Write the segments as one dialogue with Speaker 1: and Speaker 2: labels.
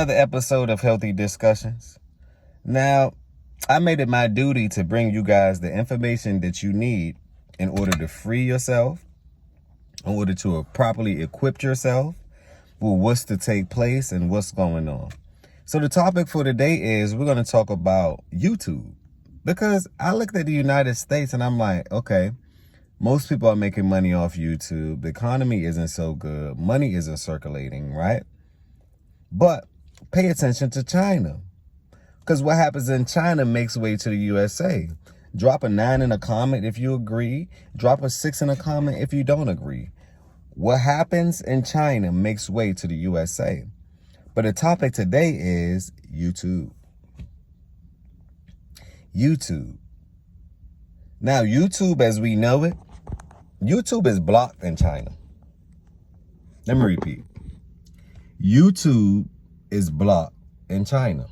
Speaker 1: Another episode of Healthy Discussions. Now, I made it my duty to bring you guys the information that you need in order to free yourself, in order to properly equip yourself for what's to take place and what's going on. So the topic for today is we're going to talk about YouTube. Because I looked at the United States and I'm like, okay, most people are making money off YouTube. The economy isn't so good. Money isn't circulating, right? But pay attention to China. Because what happens in China makes way to the USA. Drop a 9 in a comment if you agree. Drop a 6 in a comment if you don't agree. What happens in China makes way to the USA. But the topic today is YouTube. YouTube. Now, YouTube as we know it, YouTube is blocked in China. Let me repeat. YouTube is blocked in China.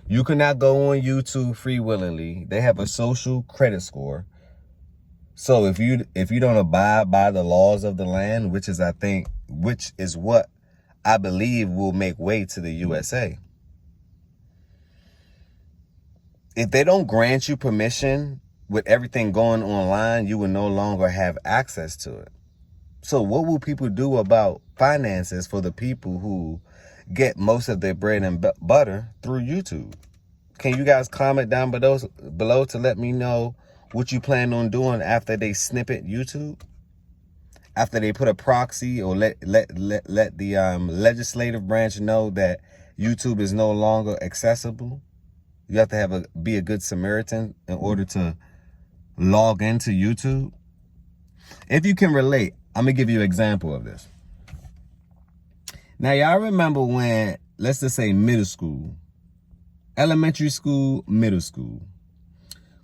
Speaker 1: You cannot go on YouTube free willingly. They have a social credit score. So if you don't abide by the laws of the land, which is what I believe will make way to the USA. If they don't grant you permission with everything going online, you will no longer have access to it. So what will people do about finances for the people who get most of their bread and butter through YouTube? Can you guys comment down below to let me know what you plan on doing after they snippet YouTube? After they put a proxy or let the legislative branch know that YouTube is no longer accessible? You have to be a good Samaritan in order to log into YouTube. If you can relate, I'm going to give you an example of this. Now, y'all remember when, let's just say middle school, elementary school, middle school,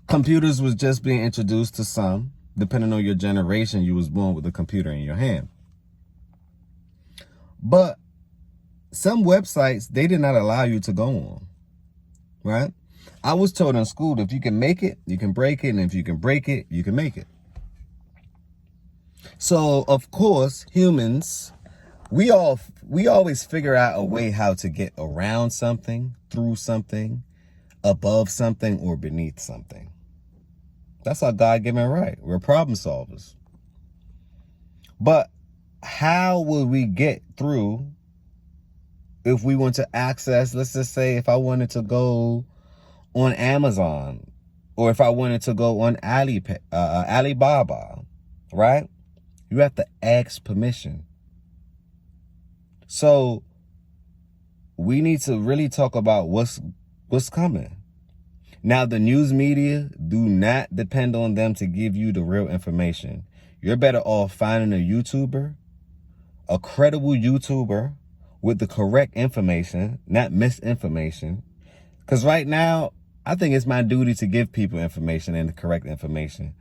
Speaker 1: computers was just being introduced to some. Depending on your generation, you was born with a computer in your hand. But some websites, they did not allow you to go on, right? I was told in school that if you can make it, you can break it. And if you can break it, you can make it. So, of course, humans, we always figure out a way how to get around something, through something, above something, or beneath something. That's our God-given right. We're problem solvers. But how will we get through if we want to access, let's just say if I wanted to go on Amazon or if I wanted to go on Alibaba, right? You have to ask permission. So we need to really talk about what's coming. Now, the news media, do not depend on them to give you the real information. You're better off finding a YouTuber, a credible YouTuber with the correct information, not misinformation. Because right now, I think it's my duty to give people information and the correct information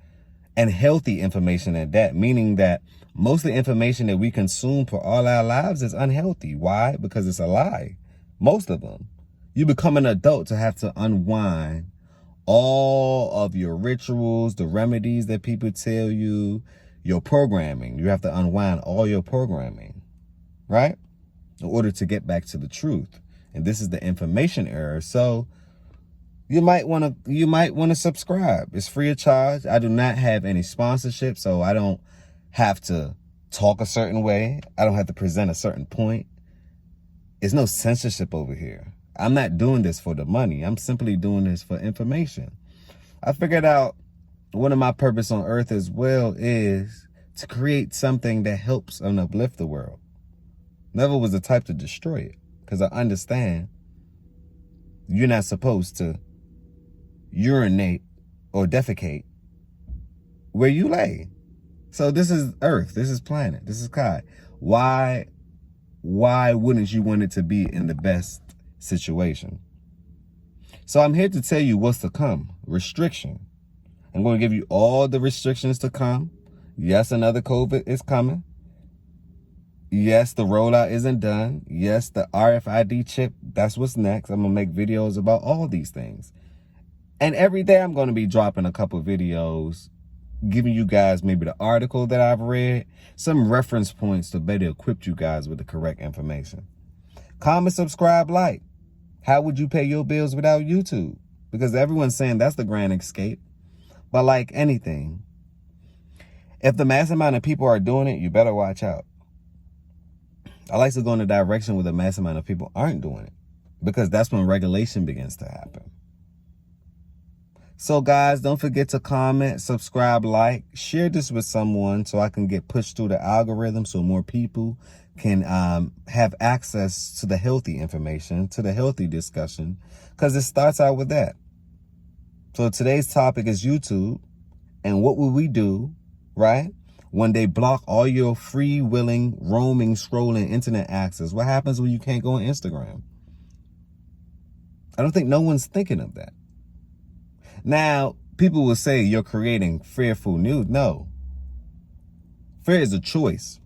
Speaker 1: and healthy information at that, meaning that most of the information that we consume for all our lives is unhealthy. Why? Because it's a lie. Most of them. You become an adult to have to unwind all of your rituals, the remedies that people tell you, your programming. You have to unwind all your programming, right? In order to get back to the truth. And this is the information era. So you might want to subscribe. It's free of charge. I do not have any sponsorship, so I don't have to talk a certain way. I don't have to present a certain point. There's no censorship over here. I'm not doing this for the money. I'm simply doing this for information. I figured out one of my purpose on earth as well is to create something that helps and uplift the world. Never was the type to destroy it, because I understand you're not supposed to urinate or defecate where you lay. So this is Earth. This is planet. This is Kai. Why wouldn't you want it to be in the best situation? So I'm here to tell you what's to come. Restriction. I'm going to give you all the restrictions to come. Yes, another COVID is coming. Yes, the rollout isn't done. Yes, the RFID chip, that's what's next. I'm going to make videos about all these things. And every day I'm going to be dropping a couple videos, giving you guys maybe the article that I've read, some reference points to better equip you guys with the correct information. Comment, subscribe, like. How would you pay your bills without YouTube? Because everyone's saying that's the grand escape. But like anything, if the mass amount of people are doing it, you better watch out. I like to go in the direction where the mass amount of people aren't doing it, because that's when regulation begins to happen. So guys, don't forget to comment, subscribe, like, share this with someone so I can get pushed through the algorithm so more people can have access to the healthy information, to the healthy discussion, because it starts out with that. So today's topic is YouTube, and what will we do, right, when they block all your free-willing, roaming, scrolling internet access? What happens when you can't go on Instagram? I don't think no one's thinking of that. Now, people will say you're creating fearful news. No. Fear is a choice.